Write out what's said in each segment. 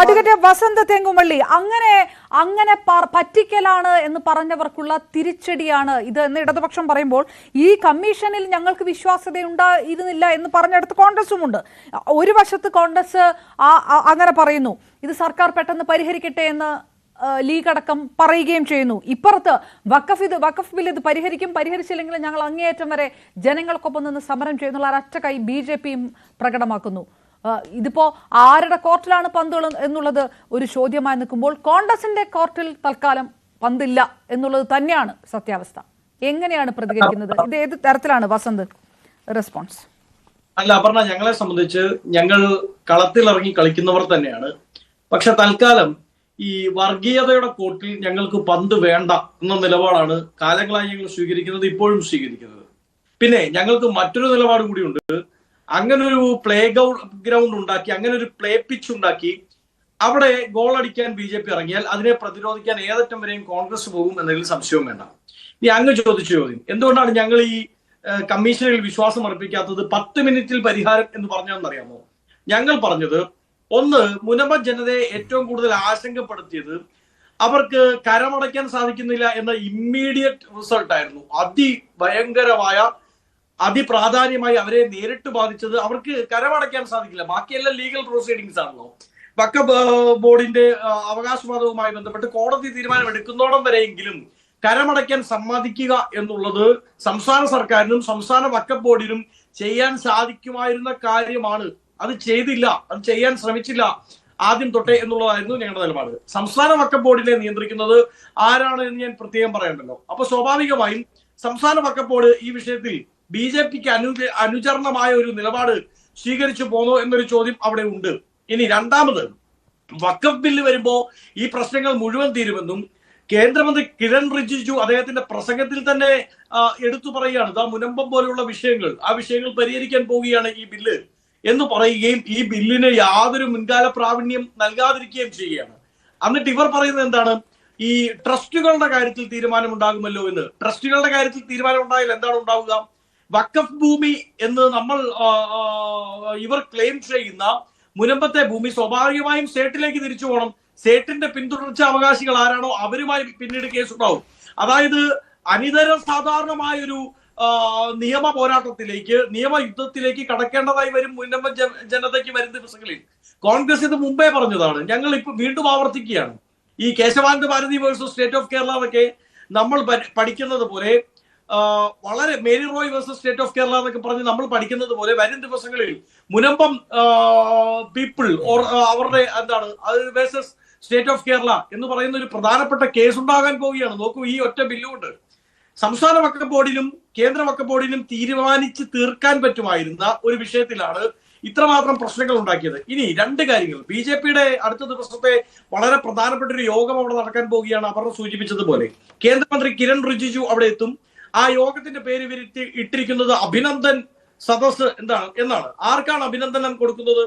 Advocate Vasant തെങ്ങുമള്ളി, അങ്ങനെ പറ്റിക്കലാണ് എന്ന് പറഞ്ഞവർക്കുള്ള തിരിച്ചടിയാണ് ഇത് എന്ന് ഇടതുപക്ഷം പറയുമ്പോൾ, ഈ കമ്മീഷനിൽ ഞങ്ങൾക്ക് വിശ്വാസ്യതയുണ്ടായിരുന്നില്ല എന്ന് പറഞ്ഞിടത്ത് കോൺഗ്രസുമുണ്ട്. ഒരു വശത്ത് കോൺഗ്രസ് അങ്ങനെ പറയുന്നു, ഇത് സർക്കാർ പെട്ടെന്ന് പരിഹരിക്കട്ടെ എന്ന് ലീഗ് അടക്കം പറയുകയും ചെയ്യുന്നു. ഇപ്പുറത്ത് വഖഫ് ബിൽ ഇത് പരിഹരിച്ചില്ലെങ്കിൽ ഞങ്ങൾ അങ്ങേയറ്റം വരെ ജനങ്ങൾക്കൊപ്പം നിന്ന് സമരം ചെയ്യുന്നുള്ള ഒരൊറ്റ കൈ BJPയും പ്രകടമാക്കുന്നു. ഇതിപ്പോ ആരുടെ കോർട്ടിലാണ് പന്തുകൾ എന്നുള്ളത് ഒരു ചോദ്യമായി നിൽക്കുമ്പോൾ കോൺഗ്രസിന്റെ കോർട്ടിൽ തൽക്കാലം പന്തില്ല എന്നുള്ളത് തന്നെയാണ് സത്യാവസ്ഥ. എങ്ങനെയാണ് പ്രതികരിക്കുന്നത്? ഇത് ഏത് തരത്തിലാണ് വസന്ത് റെസ്പോൺസ്? അല്ല അപർണ, ഞങ്ങളെ സംബന്ധിച്ച് ഞങ്ങൾ കളത്തിലിറങ്ങി കളിക്കുന്നവർ തന്നെയാണ്. പക്ഷെ തൽക്കാലം ഈ വർഗീയതയുടെ കോർട്ടിൽ ഞങ്ങൾക്ക് പന്ത് വേണ്ട എന്ന നിലപാടാണ് കാലങ്ങളായി ഞങ്ങൾ സ്വീകരിക്കുന്നത്, ഇപ്പോഴും സ്വീകരിക്കുന്നത്. പിന്നെ ഞങ്ങൾക്ക് മറ്റൊരു നിലപാട് കൂടിയുണ്ട്. അങ്ങനൊരു പ്ലേ ഗ്രൗണ്ട് ഉണ്ടാക്കി, അങ്ങനെ ഒരു പ്ലേ പിച്ച് ഉണ്ടാക്കി അവിടെ ഗോൾ അടിക്കാൻ BJP ഇറങ്ങിയാൽ അതിനെ പ്രതിരോധിക്കാൻ ഏതറ്റം വരെയും കോൺഗ്രസ് പോകും എന്നതിൽ സംശയവും വേണ്ട. ഇനി അങ്ങ് ചോദിച്ച ചോദ്യം, എന്തുകൊണ്ടാണ് ഞങ്ങൾ ഈ കമ്മീഷനിൽ വിശ്വാസം അർപ്പിക്കാത്തത്, 10 മിനിറ്റിൽ പരിഹാരം എന്ന് പറഞ്ഞതെന്നറിയാമോ? ഞങ്ങൾ പറഞ്ഞത്, ഒന്ന്, മുനമ്പം ജനതയെ ഏറ്റവും കൂടുതൽ ആശങ്കപ്പെടുത്തിയത് അവർക്ക് കരമടയ്ക്കാൻ സാധിക്കുന്നില്ല എന്ന ഇമ്മീഡിയറ്റ് റിസൾട്ട് ആയിരുന്നു. അതിഭയങ്കരമായ അതിപ്രാധാന്യമായി അവരെ നേരിട്ട് ബാധിച്ചത് അവർക്ക് കരമടയ്ക്കാൻ സാധിക്കില്ല. ബാക്കിയെല്ലാം ലീഗൽ പ്രൊസീഡിങ്സ് ആണല്ലോ. വഖഫ് ബോർഡിന്റെ അവകാശവാദവുമായി ബന്ധപ്പെട്ട് കോടതി തീരുമാനം എടുക്കുന്നോടം വരെയെങ്കിലും കരമടയ്ക്കാൻ സമ്മതിക്കുക എന്നുള്ളത് സംസ്ഥാന സർക്കാരിനും സംസ്ഥാന വഖഫ് ബോർഡിനും ചെയ്യാൻ സാധിക്കുമായിരുന്ന കാര്യമാണ്. അത് ചെയ്തില്ല, അത് ചെയ്യാൻ ശ്രമിച്ചില്ല ആദ്യം തൊട്ടേ എന്നുള്ളതായിരുന്നു ഞങ്ങളുടെ നിലപാട്. സംസ്ഥാന വഖഫ് ബോർഡിനെ നിയന്ത്രിക്കുന്നത് ആരാണ് എന്ന് ഞാൻ പ്രത്യേകം പറയണ്ടല്ലോ. അപ്പൊ സ്വാഭാവികമായും സംസ്ഥാന വഖഫ് ബോർഡ് ഈ വിഷയത്തിൽ BJPക്ക് അനുചരണമായ ഒരു നിലപാട് സ്വീകരിച്ചു പോന്നോ എന്നൊരു ചോദ്യം അവിടെ ഉണ്ട്. ഇനി രണ്ടാമത്, വഖഫ് ബില്ല് വരുമ്പോ ഈ പ്രശ്നങ്ങൾ മുഴുവൻ തീരുമെന്നും കേന്ദ്രമന്ത്രി കിരൺ റിജിജു അദ്ദേഹത്തിന്റെ പ്രസംഗത്തിൽ തന്നെ എടുത്തു പറയുകയാണ്, ഇതാ മുനമ്പം പോലെയുള്ള വിഷയങ്ങൾ, ആ വിഷയങ്ങൾ പരിഹരിക്കാൻ പോവുകയാണ് ഈ ബില്ല് എന്ന് പറയുകയും ഈ ബില്ലിന് യാതൊരു മുൻകാല പ്രാവീണ്യം നൽകാതിരിക്കുകയും ചെയ്യുകയാണ്. എന്നിട്ട് ഇവർ പറയുന്നത് എന്താണ്, ഈ ട്രസ്റ്റുകളുടെ കാര്യത്തിൽ തീരുമാനം ഉണ്ടാകുമല്ലോ എന്ന്. ട്രസ്റ്റുകളുടെ കാര്യത്തിൽ തീരുമാനം ഉണ്ടായാൽ എന്താണ് ഉണ്ടാവുക? വഖഫ് ഭൂമി എന്ന് ഇവർ ക്ലെയിം ചെയ്യുന്ന മുനമ്പത്തെ ഭൂമി സ്വാഭാവികമായും സ്റ്റേറ്റിലേക്ക് തിരിച്ചു പോകണം. സ്റ്റേറ്റിന്റെ പിന്തുടർച്ച അവകാശികൾ ആരാണോ അവരുമായി പിന്നീട് കേസുണ്ടാവും. അതായത് അനിതര സാധാരണമായൊരു നിയമ പോരാട്ടത്തിലേക്ക്, നിയമയുദ്ധത്തിലേക്ക് കടക്കേണ്ടതായി വരും മുനമ്പം ജനതയ്ക്ക് വരും ദിവസങ്ങളിൽ. കോൺഗ്രസ് ഇത് മുമ്പേ പറഞ്ഞതാണ്, ഞങ്ങൾ ഇപ്പൊ വീണ്ടും ആവർത്തിക്കുകയാണ്. ഈ Kesavananda Bharati versus state of Kerala എന്നൊക്കെ നമ്മൾ പഠിക്കുന്നത് പോലെ, വളരെ Mary Roy versus state of Kerala എന്നൊക്കെ പറഞ്ഞ് നമ്മൾ പഠിക്കുന്നത് പോലെ വരും ദിവസങ്ങളിൽ മുനമ്പം പീപ്പിൾ അവരുടെ എന്താണ് വേഴ്സസ് സ്റ്റേറ്റ് ഓഫ് കേരള എന്ന് പറയുന്ന ഒരു പ്രധാനപ്പെട്ട കേസ് ഉണ്ടാകാൻ പോവുകയാണ്. നോക്കൂ, ഈ ഒറ്റ ബില്ലുകൊണ്ട് സംസ്ഥാന വഖഫ് ബോർഡിനും കേന്ദ്ര വഖഫ് ബോർഡിനും തീരുമാനിച്ച് തീർക്കാൻ പറ്റുമായിരുന്ന ഒരു വിഷയത്തിലാണ് ഇത്രമാത്രം പ്രശ്നങ്ങൾ ഉണ്ടാക്കിയത്. ഇനി രണ്ട് കാര്യങ്ങൾ. BJPയുടെ അടുത്ത ദിവസത്തെ വളരെ പ്രധാനപ്പെട്ട ഒരു യോഗം അവിടെ നടക്കാൻ പോവുകയാണ്. അവർ സൂചിപ്പിച്ചതുപോലെ കേന്ദ്രമന്ത്രി കിരൺ റിജിജു അവിടെ എത്തും. ആ യോഗത്തിന്റെ പേര് ഇട്ടിരിക്കുന്നത് അഭിനന്ദൻ സദസ് എന്നാണ്. ആർക്കാണ് അഭിനന്ദനം കൊടുക്കുന്നത്?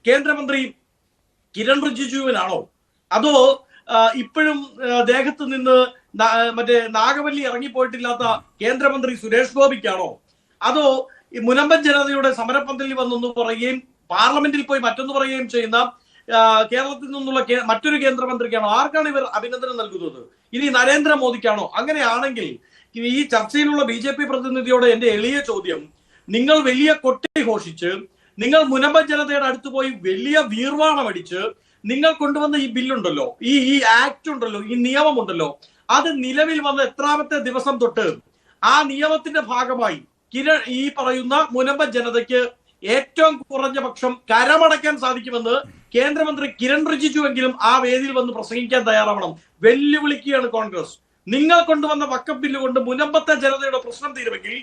കേന്ദ്രമന്ത്രി കിരൺ റിജിജുവിനാണോ, അതോ ഇപ്പോഴും ദേഹത്ത് നിന്ന് മറ്റേ നാഗവല്ലി ഇറങ്ങിപ്പോയിട്ടില്ലാത്ത കേന്ദ്രമന്ത്രി സുരേഷ് ഗോപിക്കാണോ, അതോ ഈ മുനമ്പൻ ജനതയുടെ സമരപന്തലിൽ വന്നൊന്ന് പറയുകയും പാർലമെന്റിൽ പോയി മറ്റൊന്ന് പറയുകയും ചെയ്യുന്ന കേരളത്തിൽ നിന്നുള്ള മറ്റൊരു കേന്ദ്രമന്ത്രിക്കാണോ? ആർക്കാണ് ഇവർ അഭിനന്ദനം നൽകുന്നത്? ഇനി നരേന്ദ്രമോദിക്കാണോ? അങ്ങനെയാണെങ്കിൽ ഈ ചർച്ചയിലുള്ള BJP പ്രതിനിധിയോട് എന്റെ എളിയ ചോദ്യം, നിങ്ങൾ വലിയ കൊട്ടി ഘോഷിച്ച്, നിങ്ങൾ മുനമ്പൻ ജനതയുടെ അടുത്ത് പോയി വലിയ വീർവാണം അടിച്ച് നിങ്ങൾ കൊണ്ടുവന്ന ഈ ബില്ലുണ്ടല്ലോ, ഈ ആക്ട് ഉണ്ടല്ലോ, ഈ നിയമമുണ്ടല്ലോ, അത് നിലവിൽ വന്ന എത്രാമത്തെ ദിവസം തൊട്ട് ആ നിയമത്തിന്റെ ഭാഗമായി ഈ പറയുന്ന മുനമ്പൻ ജനതയ്ക്ക് ഏറ്റവും കുറഞ്ഞ പക്ഷം കരമടയ്ക്കാൻ സാധിക്കുമെന്ന് കേന്ദ്രമന്ത്രി കിരൺ റിജിജു എങ്കിലും ആ വേദിയിൽ വന്ന് പ്രസംഗിക്കാൻ തയ്യാറാവണം. വെല്ലുവിളിക്കുകയാണ് കോൺഗ്രസ്. നിങ്ങൾ കൊണ്ടുവന്ന വഖഫ് ബില്ല് കൊണ്ട് മുനമ്പത്തെ ജനതയുടെ പ്രശ്നം തീരുമെങ്കിൽ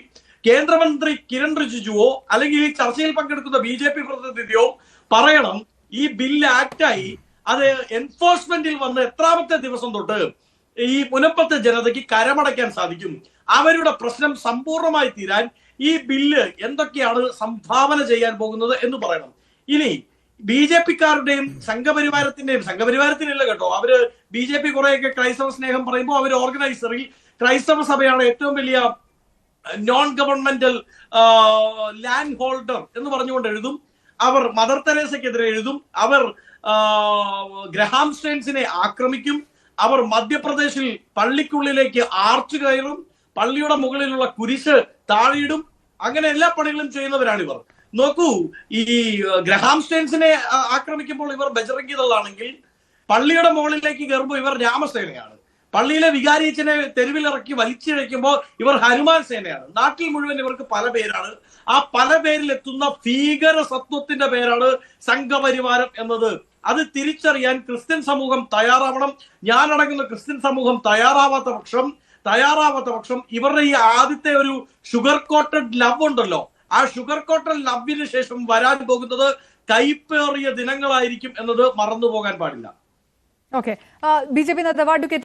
കേന്ദ്രമന്ത്രി കിരൺ റിജിജുവോ അല്ലെങ്കിൽ ഈ ചർച്ചയിൽ പങ്കെടുക്കുന്ന BJP പ്രതിനിധിയോ പറയണം, ഈ ബില്ല് ആക്ടായി അത് എൻഫോഴ്സ്മെന്റിൽ വന്ന് എത്രാമത്തെ ദിവസം തൊട്ട് ഈ മുനമ്പത്തെ ജനതയ്ക്ക് കരമടയ്ക്കാൻ സാധിക്കും, അവരുടെ പ്രശ്നം സമ്പൂർണ്ണമായി തീരാൻ ഈ ബില്ല് എന്തൊക്കെയാണ് സംഭാവന ചെയ്യാൻ പോകുന്നത് എന്ന് പറയണം. ഇനി BJPക്കാരുടെയും സംഘപരിവാരത്തിനില്ല കേട്ടോ, അവര് BJP കുറെയൊക്കെ ക്രൈസ്തവ സ്നേഹം പറയുമ്പോൾ അവർ ഓർഗനൈസറിൽ ക്രൈസ്തവ സഭയാണ് ഏറ്റവും വലിയ നോൺ ഗവൺമെന്റൽ ലാൻഡ് ഹോൾഡർ എന്ന് പറഞ്ഞുകൊണ്ട് എഴുതും. അവർ മദർ തെരേസയ്ക്കെതിരെ എഴുതും. അവർ ഗ്രഹാം സ്റ്റെയിൻസിനെ ആക്രമിക്കും. അവർ മധ്യപ്രദേശിൽ പള്ളിക്കുള്ളിലേക്ക് ആർച്ച് കയറും, പള്ളിയുടെ മുകളിലുള്ള കുരിശ് താഴെയിടും. അങ്ങനെ എല്ലാ പണികളും ചെയ്യുന്നവരാണ് ഇവർ. നോക്കൂ, ഈ ഗ്രഹാം സ്റ്റെയിൻസിനെ ആക്രമിക്കുമ്പോൾ ഇവർ ബജറംഗി ദളാണെങ്കിൽ പള്ളിയുടെ മുകളിലേക്ക് കയറുമ്പോൾ ഇവർ രാമസേനയാണ്. പള്ളിയിലെ വികാരിയച്ഛനെ തെരുവിലിറക്കി വലിച്ചിഴയ്ക്കുമ്പോൾ ഇവർ ഹനുമാൻ സേനയാണ്. നാട്ടിൽ മുഴുവൻ ഇവർക്ക് പല പേരാണ്. ആ പല പേരിലെത്തുന്ന ഭീകര സത്വത്തിന്റെ പേരാണ് സംഘപരിവാരം എന്നത്. അത് തിരിച്ചറിയാൻ ക്രിസ്ത്യൻ സമൂഹം തയ്യാറാവണം. ഞാനടങ്ങുന്ന ക്രിസ്ത്യൻ സമൂഹം തയ്യാറാവാത്ത പക്ഷം ഇവരുടെ ഈ ആദ്യത്തെ ഒരു ഷുഗർ കോട്ടഡ് ലവ് ഉണ്ടല്ലോ, ആ ഷുഗർ കോട്ടഡ് ലവിന് ശേഷം വരാൻ പോകുന്നത് കൈപ്പേറിയ ദിനങ്ങളായിരിക്കും എന്നത് മറന്നു പോകാൻ പാടില്ല. ഓക്കെ, ബി.ജെ.പി നേതാവ് അഡ്വക്കേറ്റ്